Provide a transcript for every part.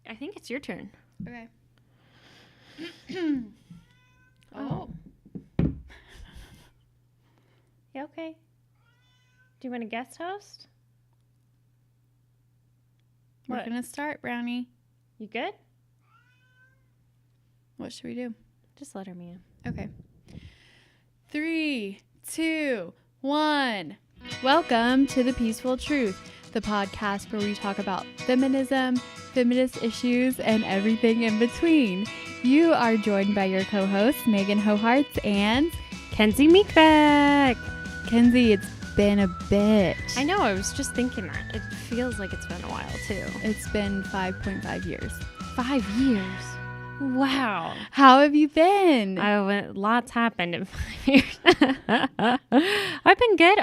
I think it's your turn. Okay. Oh. Yeah, okay. Do you want a guest host? We're What? going to start, Brownie. You good? What should we do? Just let her me in. Okay. 3, 2, 1. Welcome to The Peaceful Truth, the podcast where we talk about feminism, feminist issues, and everything in between. You are joined by your co-hosts, Meghan Hoharts and Kenzie Meekbeck. Kenzie. It's been a bit. I know, I was just thinking that. It feels like it's been a while, too. It's been 5.5 years. 5 years. Wow. How have you been? Lots happened in 5 years. I've been good.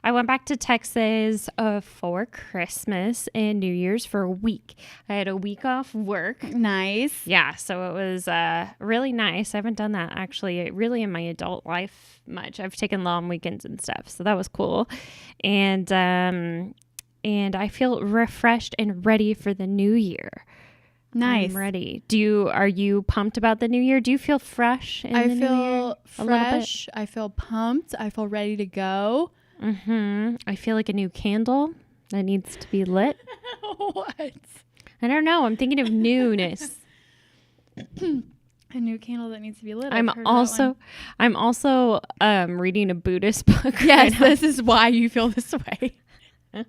I went back to Texas for Christmas and New Year's for a week. I had a week off work. Nice. Yeah, so it was really nice. I haven't done that actually really in my adult life much. I've taken long weekends and stuff, so that was cool. And I feel refreshed and ready for the new year. Nice. I'm ready. Are you pumped about the new year? Do you feel fresh in the new year? I feel fresh. I feel pumped. I feel ready to go. I feel like a new candle that needs to be lit. What? I don't know. I'm thinking of newness. A new candle that needs to be lit. I'm also reading a Buddhist book. Yes, this is why you feel this way.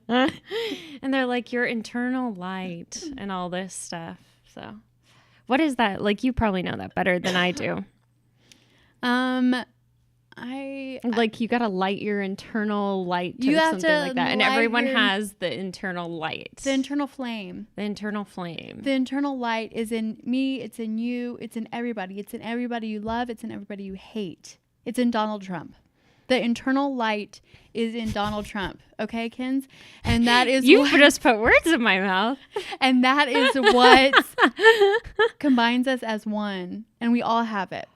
And they're like your internal light and all this stuff. So what is that? Like, you probably know that better than I do. You got to light your internal light to something like that. And everyone has the internal light. The internal flame. The internal flame. The internal light is in me. It's in you. It's in everybody. It's in everybody you love. It's in everybody you hate. It's in Donald Trump. The internal light is in Donald Trump. Okay, Kens? And that is You just put words in my mouth. And that is what combines us as one. And we all have it.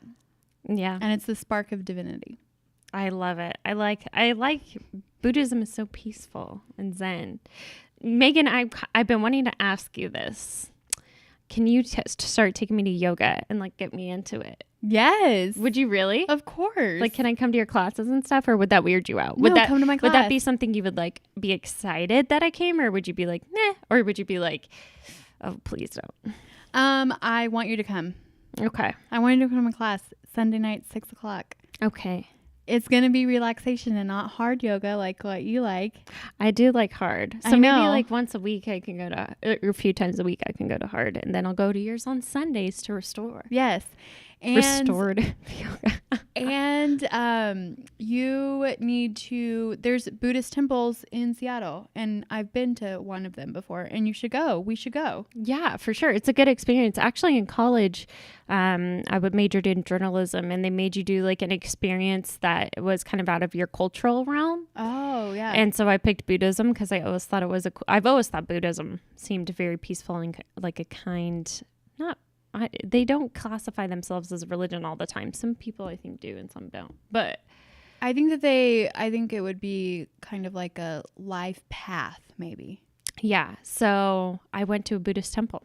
Yeah. And it's the spark of divinity. I love it. I like Buddhism is so peaceful and zen. Meghan, I've been wanting to ask you this. Can you start taking me to yoga and get me into it? Yes. Would you really? Of course. Can I come to your classes and stuff, or would that weird you out? No, come to my class. Would that be something you would be excited that I came, or would you be like, nah, or would you be like, oh, please don't? I want you to come. Okay. I want you to come to my class Sunday night, 6:00. Okay. It's going to be relaxation and not hard yoga like what you like. I do like hard. So maybe once a week I can go to, or a few times a week I can go to hard, and then I'll go to yours on Sundays to restore. Yes. And restored yoga. And you need to, there's Buddhist temples in Seattle, and I've been to one of them before, and you should go. We should go. Yeah, for sure. It's a good experience. Actually, in college, I majored in journalism, and they made you do an experience that was kind of out of your cultural realm. Oh, yeah. And so I picked Buddhism because I always thought I've always thought Buddhism seemed very peaceful and like a kind, they don't classify themselves as a religion all the time. Some people I think do and some don't. But I think it would be kind of like a life path, maybe. Yeah. So I went to a Buddhist temple.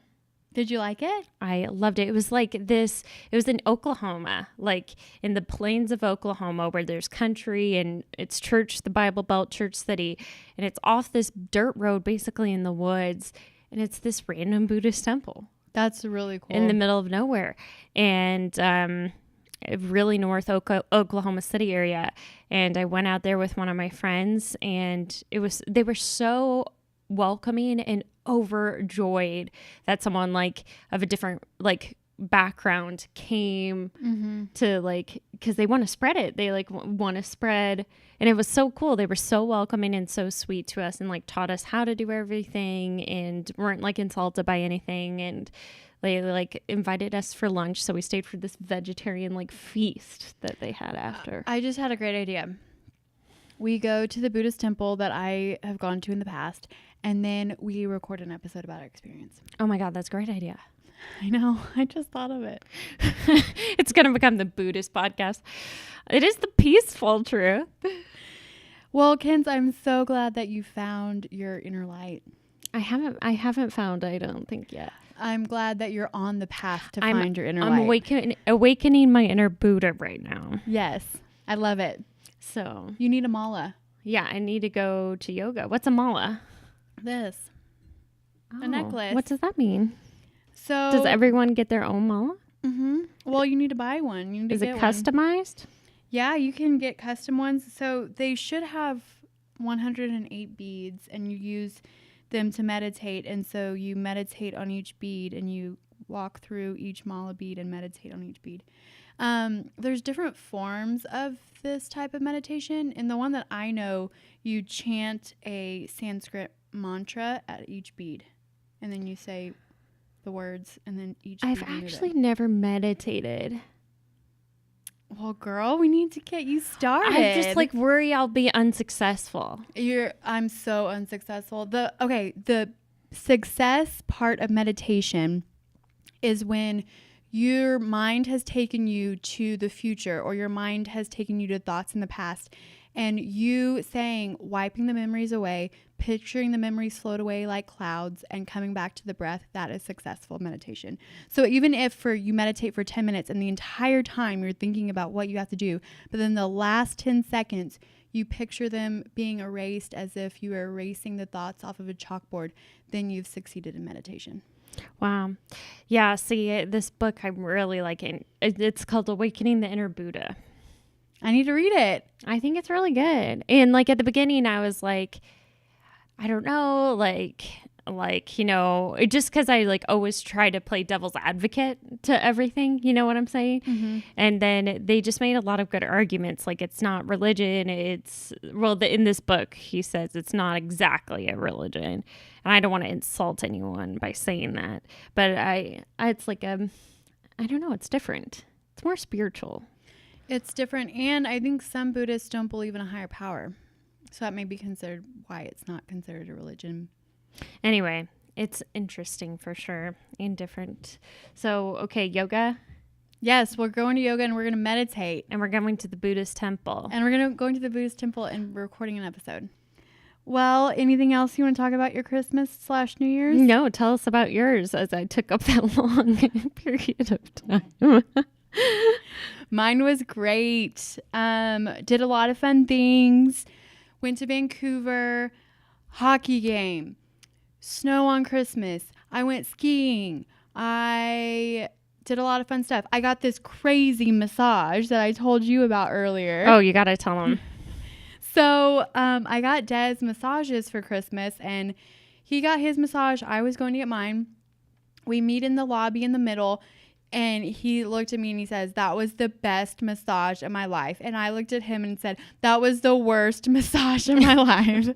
Did you like it? I loved it. It was it was in Oklahoma, in the plains of Oklahoma, where there's country and it's church, the Bible Belt church city. And it's off this dirt road, basically in the woods. And it's this random Buddhist temple. That's really cool. In the middle of nowhere. And really north Oklahoma City area. And I went out there with one of my friends, and they were so welcoming and overjoyed that someone of a different background came to because they want to spread it. They want to spread, and it was so cool. They were so welcoming and so sweet to us, and taught us how to do everything, and weren't insulted by anything. And they invited us for lunch, so we stayed for this vegetarian feast that they had after. I just had a great idea. We go to the Buddhist temple that I have gone to in the past, and then we record an episode about our experience. Oh my God, that's a great idea. I know. I just thought of it. It's going to become the Buddhist podcast. It is the peaceful truth. Well, Kens, I'm so glad that you found your inner light. I haven't found, I don't think yet. I'm glad that you're on the path to find your inner light. I'm awakening my inner Buddha right now. Yes. I love it. So You need a mala. yeah, I need to go to yoga. What's a mala? This. Oh, A necklace. What does that mean? So Does everyone get their own mala? Well, you need to buy one. You need to Is get it one. customized? Yeah, you can get custom ones. So they should have 108 beads, and you use them to meditate. And so you meditate on each bead, and you walk through each mala bead and meditate on each bead. There's different forms of this type of meditation. In the one that I know, you chant a Sanskrit mantra at each bead, and then you say the words, and then each I've bead you move actually it. never meditated. Well, girl, we need to get you started. I just like worry I'll be unsuccessful. I'm so unsuccessful. The success part of meditation is when your mind has taken you to the future, or your mind has taken you to thoughts in the past, and you wiping the memories away, picturing the memories float away like clouds, and coming back to the breath. That is successful meditation. So even if you meditate for 10 minutes and the entire time you're thinking about what you have to do, but then the last 10 seconds you picture them being erased as if you are erasing the thoughts off of a chalkboard, then you've succeeded in meditation. Wow. Yeah, see, this book I'm really liking. It's called Awakening the Inner Buddha. I need to read it. I think it's really good. And like at the beginning, I was like, I don't know, like, just because I like always try to play devil's advocate to everything, you know what I'm saying? Mm-hmm. And then they just made a lot of good arguments. Like it's not religion. In this book, he says it's not exactly a religion. And I don't want to insult anyone by saying that. But it's like, I don't know, it's different. It's more spiritual. It's different. And I think some Buddhists don't believe in a higher power. So that may be considered why it's not considered a religion. Anyway, it's interesting for sure and different. So, okay, yoga. Yes, we're going to yoga and we're going to meditate. And we're going to the Buddhist temple. And we're going to the Buddhist temple and we're recording an episode. Well, anything else you want to talk about your Christmas/New Year's? No, tell us about yours, as I took up that long period of time. Mine was great. Did a lot of fun things. Went to Vancouver, hockey game, snow on Christmas. I went skiing. I did a lot of fun stuff. I got this crazy massage that I told you about earlier. Oh, you got to tell them. So I got Des massages for Christmas, and he got his massage. I was going to get mine. We meet in the lobby in the middle. And he looked at me and he says, that was the best massage of my life. And I looked at him and said, that was the worst massage of my life.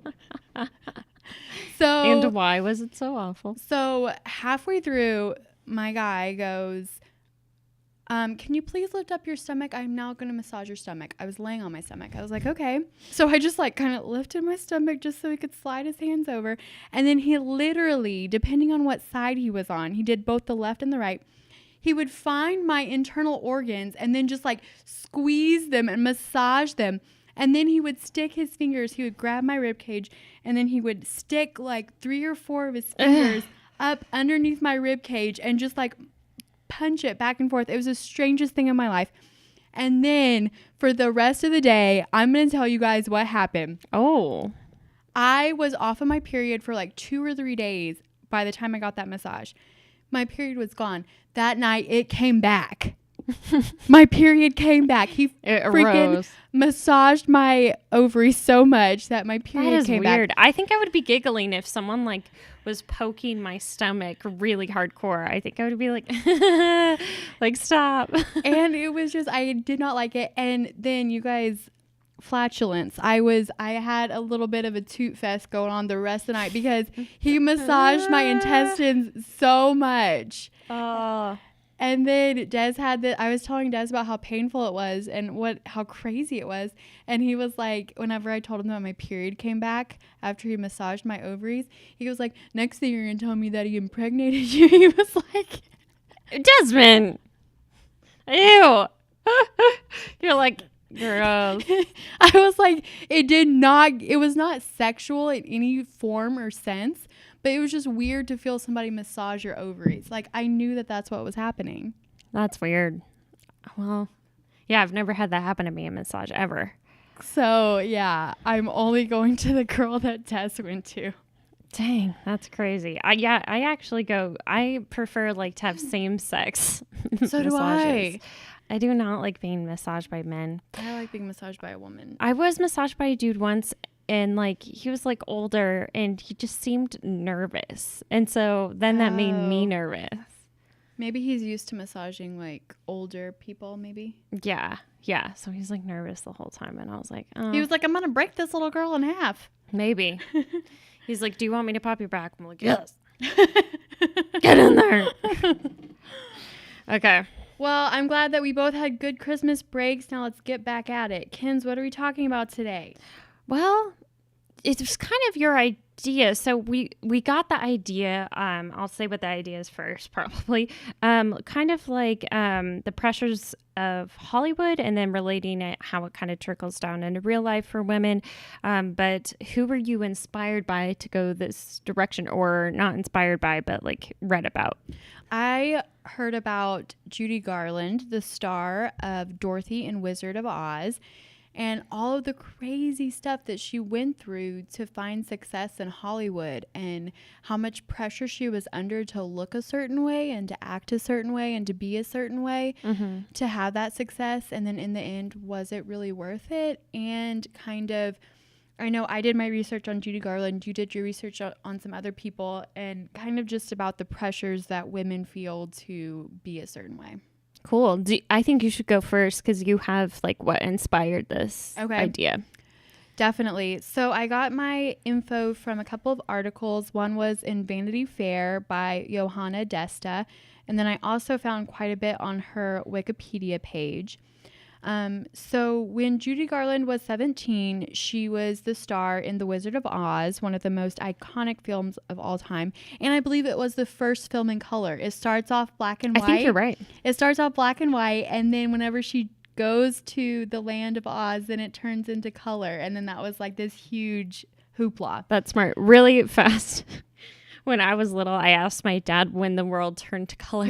And why was it so awful? So halfway through, my guy goes, can you please lift up your stomach? I'm now going to massage your stomach. I was laying on my stomach. I was like, okay. So I just like kind of lifted my stomach just so he could slide his hands over. And then he literally, depending on what side he was on, he did both the left and the right. He would find my internal organs and then just like squeeze them and massage them. And then he would stick his fingers. He would grab my rib cage and then he would stick like 3 or 4 of his fingers up underneath my rib cage and just like punch it back and forth. It was the strangest thing in my life. And then for the rest of the day, I'm going to tell you guys what happened. Oh. I was off of my period for like 2 or 3 days by the time I got that massage. My period was gone. That night, it came back. My period came back. He freaking massaged my ovaries so much that my period came back. That is weird. I think I would be giggling if someone like was poking my stomach really hardcore. I think I would be like, like, stop. And it was just, I did not like it. And then you guys, flatulence. I had a little bit of a toot fest going on the rest of the night because he massaged my intestines so much. And then I was telling Des about how painful it was and how crazy it was. And he was like, whenever I told him that my period came back after he massaged my ovaries, he was like, next thing you're going to tell me that he impregnated you. He was like, Desmond, ew. You're like, gross. I was like, it was not sexual in any form or sense, But it was just weird to feel somebody massage your ovaries. Like, I knew that that's what was happening. That's weird. Well, yeah, I've never had that happen to me in massage ever. So, yeah, I'm only going to the girl that Tess went to. Dang, that's crazy. I prefer like to have same sex So do I. I do not like being massaged by men. I like being massaged by a woman. I was massaged by a dude once, and like he was like older and he just seemed nervous. And so then that made me nervous. Maybe he's used to massaging like older people, maybe. Yeah. So he's like nervous the whole time. And I was like, He was like, I'm going to break this little girl in half. Maybe. He's like, do you want me to pop your back? I'm like, yes. Get in there. Okay. Well, I'm glad that we both had good Christmas breaks. Now let's get back at it. Kins, what are we talking about today? Well, it was kind of your idea. So we got the idea. I'll say what the idea is first, probably. Kind of like the pressures of Hollywood, and then relating it how it kind of trickles down into real life for women. But who were you inspired by to go this direction, or not inspired by, but like read about? I heard about Judy Garland, the star of Dorothy and Wizard of Oz, and all of the crazy stuff that she went through to find success in Hollywood, and how much pressure she was under to look a certain way and to act a certain way and to be a certain way to have that success. And then in the end, was it really worth it? And kind of, I know I did my research on Judy Garland. You did your research on some other people, and kind of just about the pressures that women feel to be a certain way. Cool. I think you should go first because you have like what inspired this idea. Definitely. So I got my info from a couple of articles. One was in Vanity Fair by Johanna Desta. And then I also found quite a bit on her Wikipedia page. So when Judy Garland was 17, she was the star in The Wizard of Oz, one of the most iconic films of all time. And I believe it was the first film in color. It starts off black and white. I think you're right. It starts off black and white, and then whenever she goes to the land of Oz, then it turns into color. And then that was like this huge hoopla. That's smart. Really fast. When I was little, I asked my dad when the world turned to color.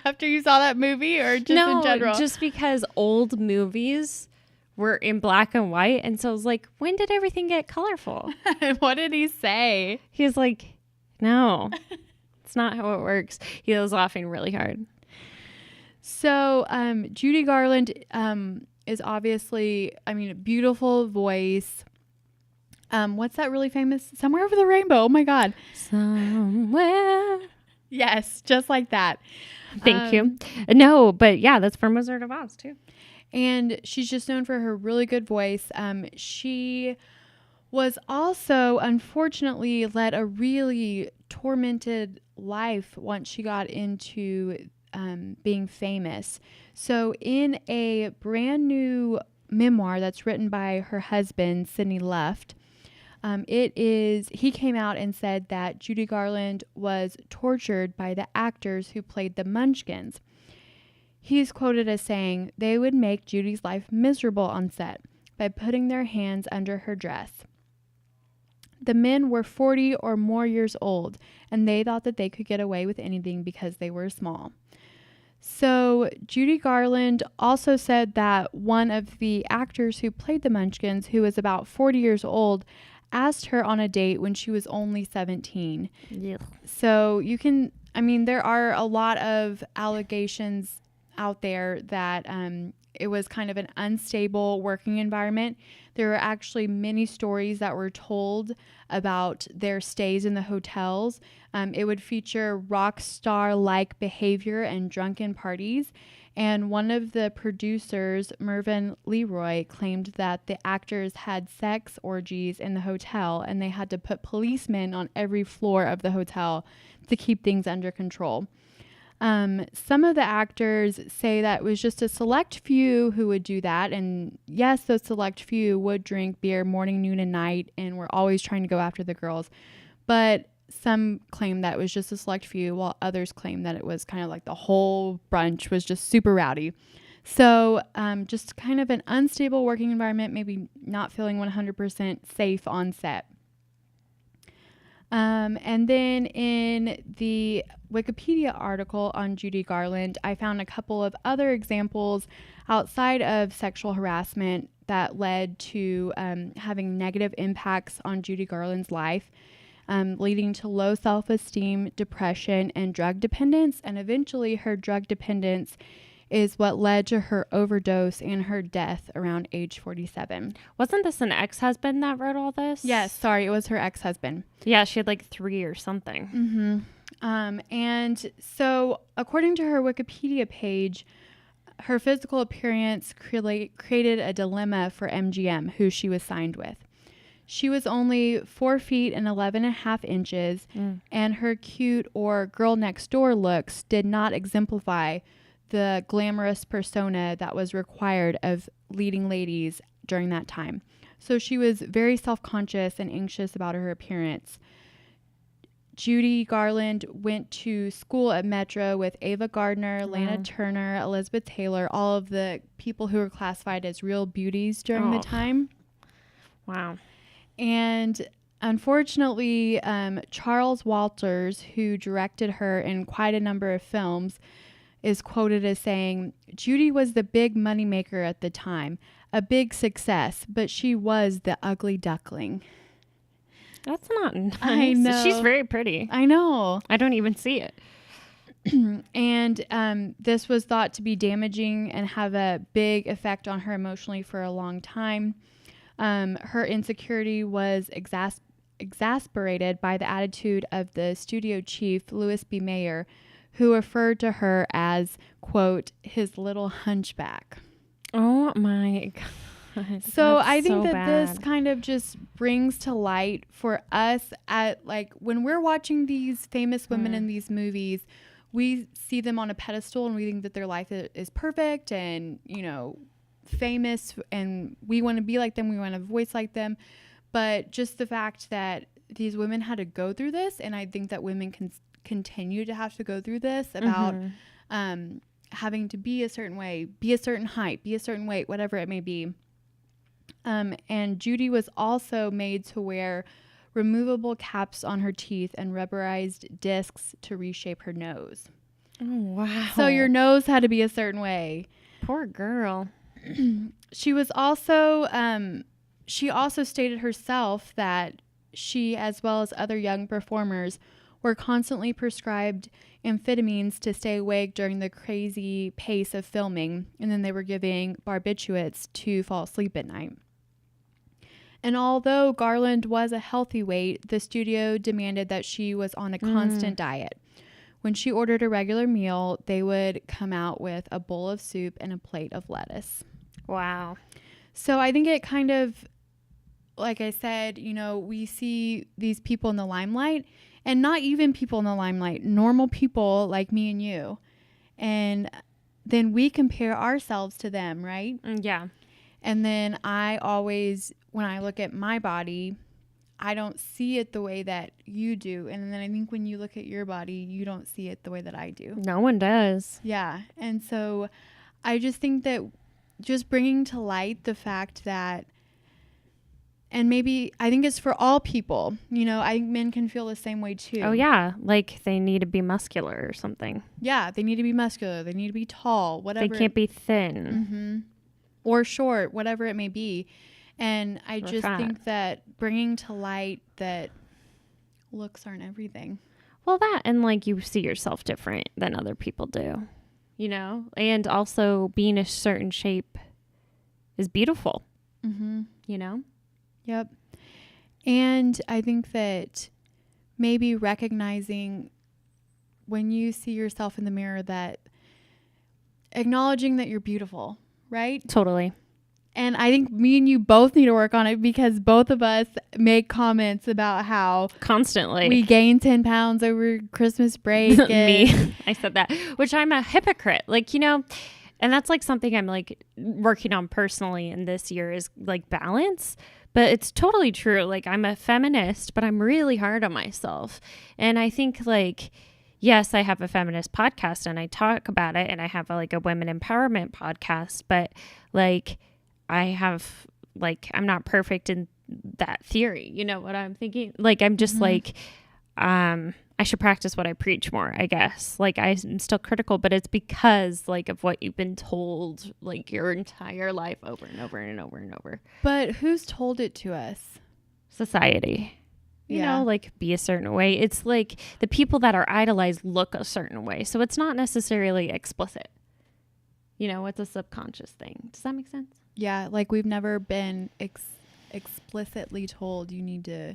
After you saw that movie, or just in general? Just because old movies were in black and white. And so I was like, when did everything get colorful? What did he say? He was like, no, it's not how it works. He was laughing really hard. So Judy Garland is obviously, a beautiful voice. What's that really famous? Somewhere Over the Rainbow. Oh my God. Somewhere. Yes, just like that. Thank you. No, but yeah, that's from Wizard of Oz too. And she's just known for her really good voice. She was also, unfortunately, led a really tormented life once she got into being famous. So in a brand new memoir that's written by her husband, Sidney Luft, he came out and said that Judy Garland was tortured by the actors who played the Munchkins. He's quoted as saying, they would make Judy's life miserable on set by putting their hands under her dress. The men were 40 or more years old, and they thought that they could get away with anything because they were small. So Judy Garland also said that one of the actors who played the Munchkins, who was about 40 years old, asked her on a date when she was only 17. Yeah. So you can, there are a lot of allegations out there that it was kind of an unstable working environment. There were actually many stories that were told about their stays in the hotels. It would feature rock star-like behavior and drunken parties. And one of the producers, Mervyn Leroy, claimed that the actors had sex orgies in the hotel, and they had to put policemen on every floor of the hotel to keep things under control. Some of the actors say that it was just a select few who would do that. And yes, those select few would drink beer morning, noon, and night, and were always trying to go after the girls. But some claim that it was just a select few, while others claim that it was kind of like the whole bunch was just super rowdy. So just kind of an unstable working environment, maybe not feeling 100% safe on set. And then in the Wikipedia article on Judy Garland, I found a couple of other examples outside of sexual harassment that led to having negative impacts on Judy Garland's life, leading to low self-esteem, depression, and drug dependence. And eventually her drug dependence is what led to her overdose and her death around age 47. Wasn't this an ex-husband that wrote all this? Yes, sorry, it was her ex-husband. Yeah, she had like 3 or something. And so according to her Wikipedia page, her physical appearance created a dilemma for MGM, who she was signed with. She was only 4 feet and 11 and a half inches, and her cute or girl next door looks did not exemplify the glamorous persona that was required of leading ladies during that time. So she was very self-conscious and anxious about her appearance. Judy Garland went to school at Metro with Ava Gardner, Lana Turner, Elizabeth Taylor, all of the people who were classified as real beauties during the time. Wow. And unfortunately, Charles Walters, who directed her in quite a number of films, is quoted as saying, Judy was the big moneymaker at the time, a big success, but she was the ugly duckling. That's not nice. I know. She's very pretty. I know. I don't even see it. And this was thought to be damaging and have a big effect on her emotionally for a long time. Her insecurity was exasperated by the attitude of the studio chief, Louis B. Mayer, who referred to her as, quote, his little hunchback. Oh my God. So I think that this kind of just brings to light for us at like when we're watching these famous women in these movies, we see them on a pedestal and we think that their life is perfect and, you know, famous, and we want to be like them. We want to voice like them. But just the fact that these women had to go through this, and I think that women can continue to have to go through this about having to be a certain way, be a certain height, be a certain weight, whatever it may be. And Judy was also made to wear removable caps on her teeth and rubberized discs to reshape her nose. Oh, wow. So your nose had to be a certain way. Poor girl. She was also, she also stated herself that she, as well as other young performers, were constantly prescribed amphetamines to stay awake during the crazy pace of filming, and then they were giving barbiturates to fall asleep at night. And although Garland was a healthy weight, the studio demanded that she was on a constant diet. When she ordered a regular meal, they would come out with a bowl of soup and a plate of lettuce. Wow. So I think it kind of, like I said, you know, we see these people in the limelight, and not even people in the limelight, normal people like me and you. And then we compare ourselves to them, right? Yeah. And then I always, when I look at my body, I don't see it the way that you do. And then I think when you look at your body, you don't see it the way that I do. No one does. Yeah. And so I just think that just bringing to light the fact that, and maybe I think it's for all people, you know, I think men can feel the same way too. Oh, yeah. Like they need to be muscular or something. Yeah. They need to be muscular. They need to be tall, whatever. They can't be thin. Mm-hmm. Or short, whatever it may be. And I just think that bringing to light that looks aren't everything. Well, that, and like you see yourself different than other people do, you know, and also being a certain shape is beautiful, you know? Yep. And I think that maybe recognizing when you see yourself in the mirror, that acknowledging that you're beautiful, right? Totally. And I think me and you both need to work on it, because both of us make comments about how constantly we gained 10 pounds over Christmas break. Me, I said that, which I'm a hypocrite, like, you know, and that's like something I'm like working on personally in this year is like balance. But it's totally true. Like I'm a feminist, but I'm really hard on myself. And I think like, yes, I have a feminist podcast and I talk about it, and I have like a women empowerment podcast, but like I have like, I'm not perfect in that theory. You know what I'm thinking? Like, I'm just like, I should practice what I preach more, I guess. Like, I'm still critical, but it's because, like, of what you've been told, like, your entire life over and over and over and over. But who's told it to us? Society. You know, like, be a certain way. It's like the people that are idolized look a certain way. So it's not necessarily explicit. You know, it's a subconscious thing. Does that make sense? Yeah, like we've never been explicitly told you need to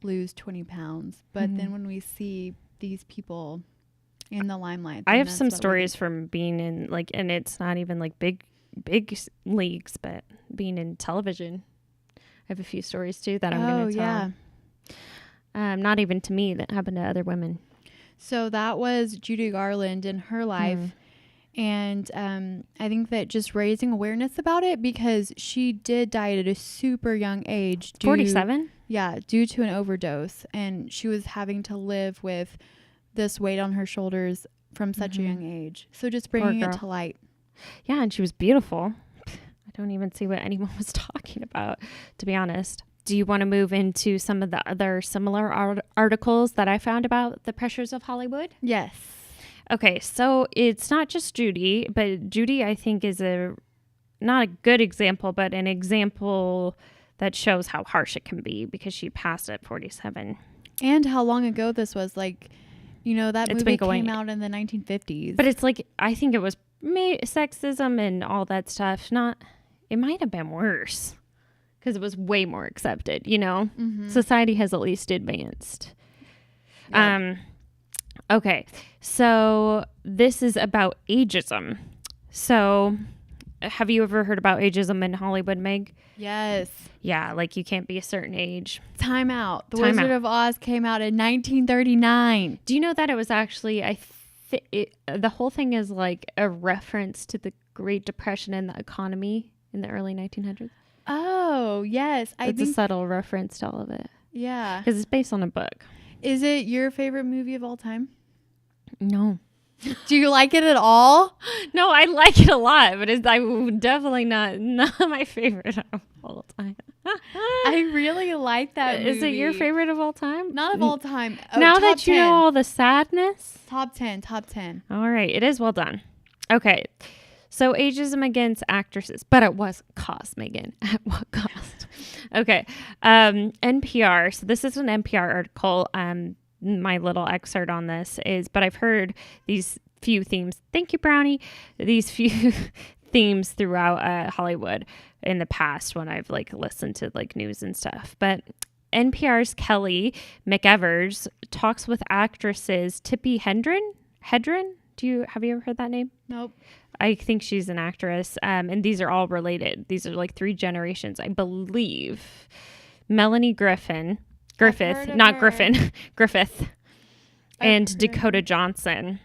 lose 20 pounds. But then when we see these people in the limelight, I have some stories from being in, like, and it's not even like big leagues, but being in television. I have a few stories too that I'm going to tell. Not even to me, that happened to other women. So that was Judy Garland in her life. And I think that just raising awareness about it, because she did die at a super young age. 47? Yeah, due to an overdose. And she was having to live with this weight on her shoulders from such a young age. So just bringing it to light. Yeah, and she was beautiful. I don't even see what anyone was talking about, to be honest. Do you want to move into some of the other similar articles that I found about the pressures of Hollywood? Yes. Okay, so it's not just Judy, but Judy, I think, is not a good example, but an example that shows how harsh it can be, because she passed at 47. And how long ago this was. Like, you know, that movie came out in the 1950s. But it's like, I think it was sexism and all that stuff. It might have been worse, because it was way more accepted, you know? Society has at least advanced. Yep. Okay, so this is about ageism. So have you ever heard about ageism in Hollywood, Meg? Yes. Yeah, like you can't be a certain age. Time out. The Wizard of Oz came out in 1939. Do you know that it was actually, the whole thing is like a reference to the Great Depression and the economy in the early 1900s? Oh, yes. It's a subtle reference to all of it. Yeah. Because it's based on a book. Is it your favorite movie of all time? No. Do you like it at all? No, I like it a lot, but it's definitely not my favorite of all time. I really like that movie. Is it your favorite of all time? Not of all time. Oh, now that you know all the sadness? Top 10. All right. It is well done. Okay. So ageism against actresses, but at what cost, Megan? At what cost? Okay. NPR. So this is an NPR article. My little excerpt on this is, but I've heard these few themes. Thank you, Brownie. These few themes throughout Hollywood in the past when I've like listened to like news and stuff. But NPR's Kelly McEvers talks with actresses Tippi Hedren. Have you ever heard that name? Nope. I think she's an actress. And these are all related. These are like 3 generations, I believe. Melanie Griffith, and Dakota Johnson,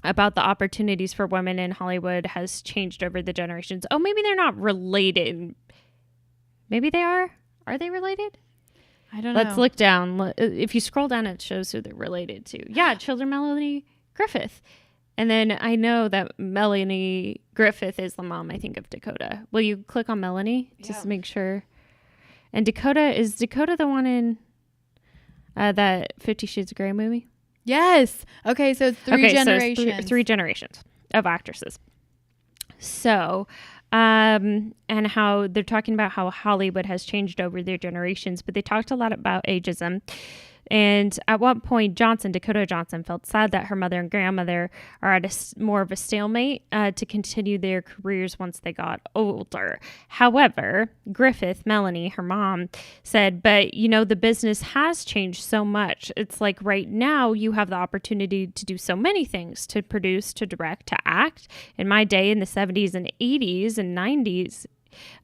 about the opportunities for women in Hollywood has changed over the generations. Oh, maybe they're not related. Maybe they are. Are they related? I don't know. Let's look down. If you scroll down, it shows who they're related to. Yeah, children Melanie Griffith. And then I know that Melanie Griffith is the mom, I think, of Dakota. Will you click on Melanie just to make sure? And is Dakota the one in that 50 Shades of Grey movie? Yes. Okay, so it's 3 generations. So it's 3 generations of actresses. So, and how they're talking about how Hollywood has changed over their generations, but they talked a lot about ageism. And at one point, Dakota Johnson, felt sad that her mother and grandmother are at more of a stalemate to continue their careers once they got older. However, Melanie, her mom, said, but, you know, the business has changed so much. It's like right now you have the opportunity to do so many things, to produce, to direct, to act. In my day, in the 70s and 80s and 90s,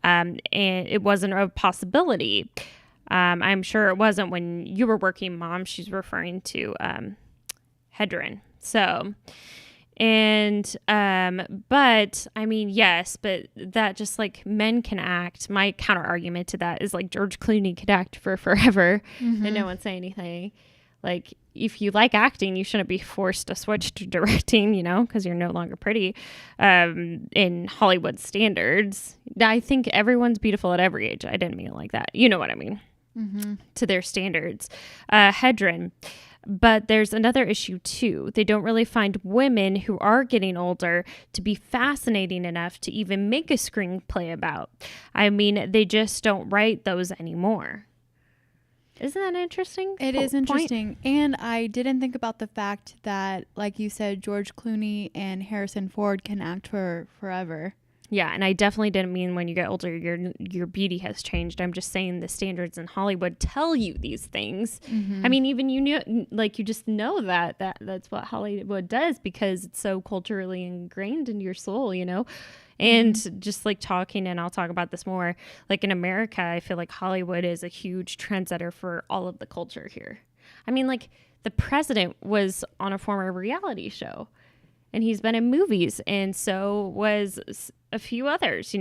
and it wasn't a possibility. I'm sure it wasn't when you were working, Mom. She's referring to Hedren. So, and but I mean, yes, but that just like men can act. My counter argument to that is like George Clooney could act for forever and no one say anything. Like, if you like acting, you shouldn't be forced to switch to directing, you know, because you're no longer pretty in Hollywood standards. I think everyone's beautiful at every age. I didn't mean it like that. You know what I mean? to their standards. Hedron. But there's another issue too. They don't really find women who are getting older to be fascinating enough to even make a screenplay about. I mean, they just don't write those anymore. Isn't that interesting? It is interesting. And I didn't think about the fact that, like you said, George Clooney and Harrison Ford can act for forever. Yeah, and I definitely didn't mean when you get older, your beauty has changed. I'm just saying the standards in Hollywood tell you these things. I mean, even you just know that's what Hollywood does because it's so culturally ingrained in your soul, And just like talking, and I'll talk about this more, like in America, I feel like Hollywood is a huge trendsetter for all of the culture here. I mean, like the president was on a former reality show. And he's been in movies, and so was a few others,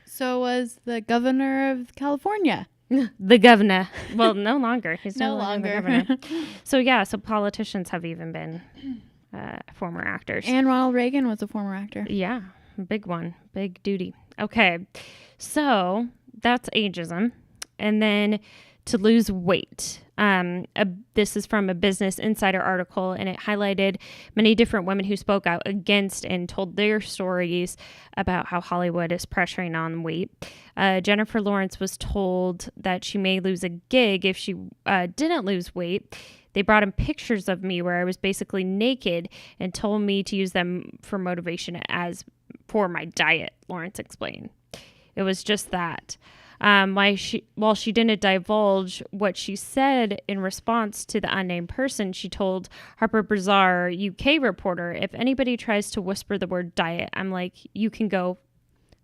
So was the governor of California. The governor. Well, no longer. He's no longer the governor. So politicians have even been former actors. And Ronald Reagan was a former actor. Yeah, big one. Big duty. Okay, so that's ageism. And then to lose weight. This is from a Business Insider article, and it highlighted many different women who spoke out against and told their stories about how Hollywood is pressuring on weight. Jennifer Lawrence was told that she may lose a gig if she didn't lose weight. They brought in pictures of me where I was basically naked and told me to use them for motivation as for my diet, Lawrence explained. It was just that. While she didn't divulge what she said in response to the unnamed person, she told Harper Bazaar UK reporter, if anybody tries to whisper the word diet, I'm like, you can go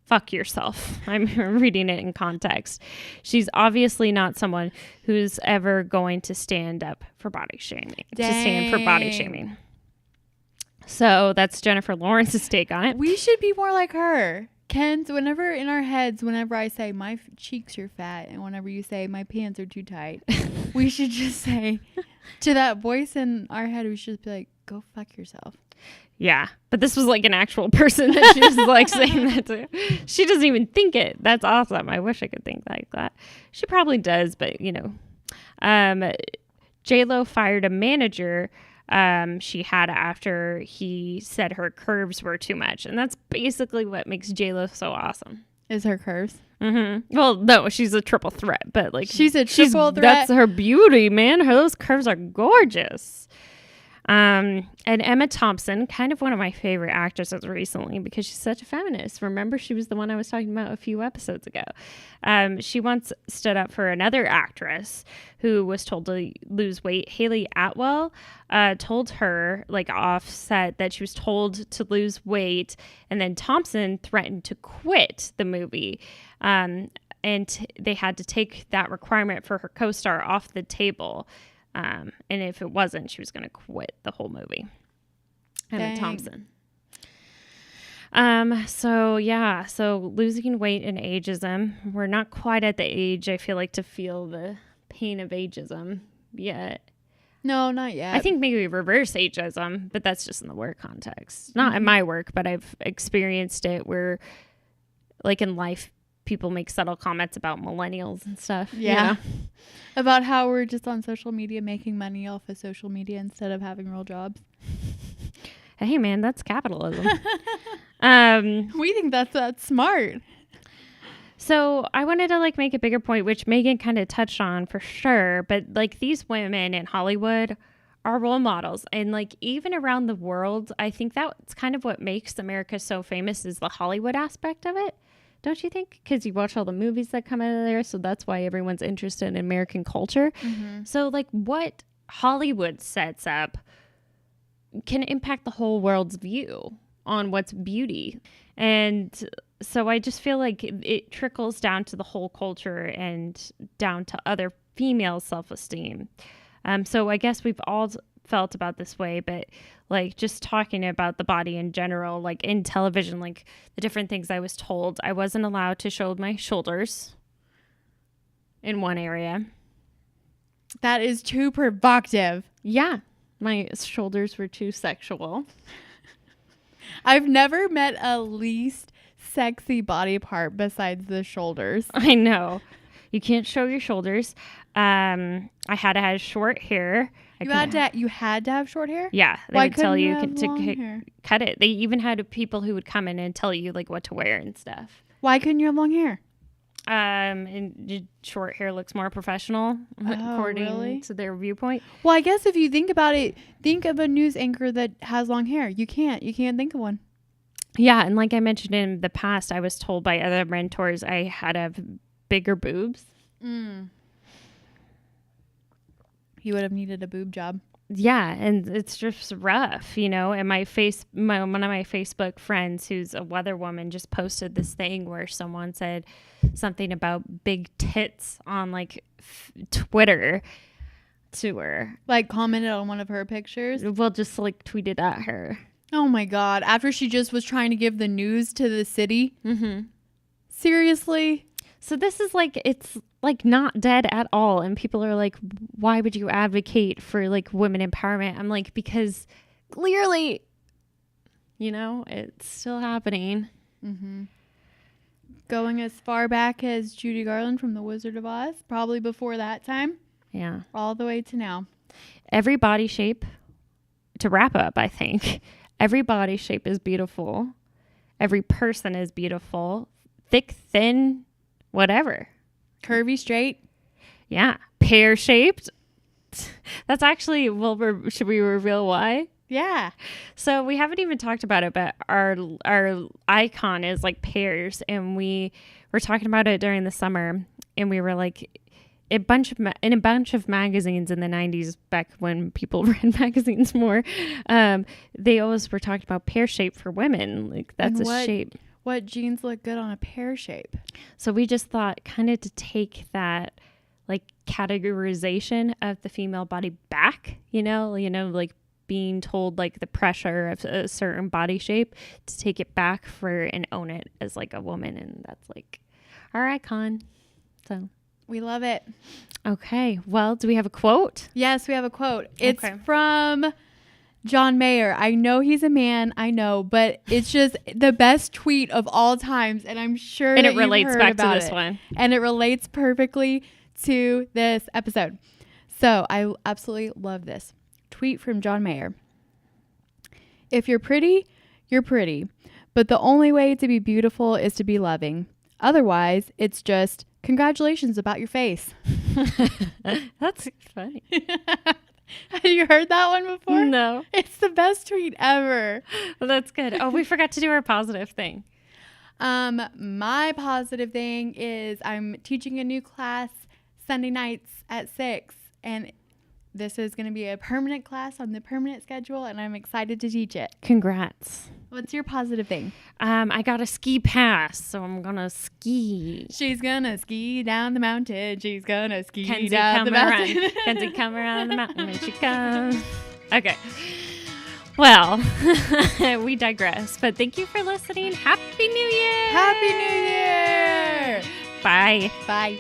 fuck yourself. I'm reading it in context. She's obviously not someone who's ever going to stand up for body shaming. Dang. To stand for body shaming. So that's Jennifer Lawrence's take on it. We should be more like her. Ken's, whenever in our heads, whenever I say my cheeks are fat and whenever you say my pants are too tight, we should just say to that voice in our head, we should just be like, go fuck yourself. Yeah. But this was like an actual person that she was like saying that to. She doesn't even think it. That's awesome. I wish I could think like that. She probably does, but J-Lo fired a manager she had after he said her curves were too much. And that's basically what makes J-Lo so awesome. Is her curves? Mm-hmm. Well, no, she's a triple threat, but like she's a triple threat. That's her beauty, man. Those curves are gorgeous. And Emma Thompson, kind of one of my favorite actresses recently because she's such a feminist. Remember, she was the one I was talking about a few episodes ago. She once stood up for another actress who was told to lose weight. Haley Atwell told her, like offset, that she was told to lose weight, and then Thompson threatened to quit the movie. And they had to take that requirement for her co-star off the table. And if it wasn't, she was going to quit the whole movie. Emma Thompson. So losing weight and ageism. We're not quite at the age, I feel like, to feel the pain of ageism yet. No, not yet. I think maybe reverse ageism, but that's just in the work context. Not in my work, but I've experienced it where, like in life, people make subtle comments about millennials and stuff. Yeah. About how we're just on social media making money off of social media instead of having real jobs. Hey, man, that's capitalism. We think that's smart. So I wanted to like make a bigger point, which Megan kind of touched on for sure. But like these women in Hollywood are role models. And like even around the world, I think that's kind of what makes America so famous is the Hollywood aspect of it. Don't you think? Because you watch all the movies that come out of there. So that's why everyone's interested in American culture. Mm-hmm. So like what Hollywood sets up can impact the whole world's view on what's beauty. And so I just feel like it trickles down to the whole culture and down to other female self-esteem. So I guess we've all felt about this way, but like just talking about the body in general, like in television, like the different things I was told, I wasn't allowed to show my shoulders in one area. That is too provocative. Yeah. My shoulders were too sexual. I've never met a least sexy body part besides the shoulders. I know. You can't show your shoulders. I had to have short hair. You had to have short hair? Yeah. They Why would tell couldn't you you have long hair? cut it. They even had people who would come in and tell you like what to wear and stuff. Why couldn't you have long hair? And short hair looks more professional according to their viewpoint. Well, I guess if you think about it, think of a news anchor that has long hair. You can't think of one. Yeah. And like I mentioned in the past, I was told by other mentors I had to have bigger boobs. You would have needed a boob job. Yeah, and it's just rough, you know. And one of my Facebook friends, who's a weather woman, just posted this thing where someone said something about big tits on like Twitter to her. Like commented on one of her pictures. Well, just like tweeted at her. Oh my God! After she just was trying to give the news to the city. Mm-hmm. Seriously. So this is like, it's like not dead at all. And people are like, why would you advocate for like women empowerment? I'm like, because clearly, you know, it's still happening. Mm-hmm. Going as far back as Judy Garland from The Wizard of Oz, probably before that time. Yeah. All the way to now. Every body shape, to wrap up, I think, every body shape is beautiful. Every person is beautiful. Thick, thin, whatever. Curvy, straight. Yeah. Pear-shaped. That's actually, should we reveal why? Yeah. So we haven't even talked about it, but our icon is like pears. And we were talking about it during the summer. And we were like, in a bunch of magazines in the 90s, back when people read magazines more, they always were talking about pear shape for women. Like that's a shape. What jeans look good on a pear shape? So we just thought kind of to take that like categorization of the female body back, you know, like being told like the pressure of a certain body shape, to take it back and own it as like a woman. And that's like our icon. So we love it. Okay. Well, do we have a quote? Yes, we have a quote. It's from John Mayer. I know he's a man, I know, but it's just the best tweet of all times, and I'm sure and it relates back to this one. And it relates perfectly to this episode. So I absolutely love this tweet from John Mayer. If you're pretty, you're pretty, but the only way to be beautiful is to be loving. Otherwise, it's just congratulations about your face. That's funny. Have you heard that one before? No. It's the best tweet ever. Well, that's good. Oh, we forgot to do our positive thing. My positive thing is I'm teaching a new class Sunday nights at 6, and this is going to be a permanent class on the permanent schedule, and I'm excited to teach it. Congrats. What's your positive thing? I got a ski pass, so I'm going to ski. She's going to ski down the mountain. She's going to ski Kenzie down the mountain. Kenzie, come around the mountain when she comes. Okay. Well, we digress, but thank you for listening. Happy New Year. Happy New Year. Bye. Bye.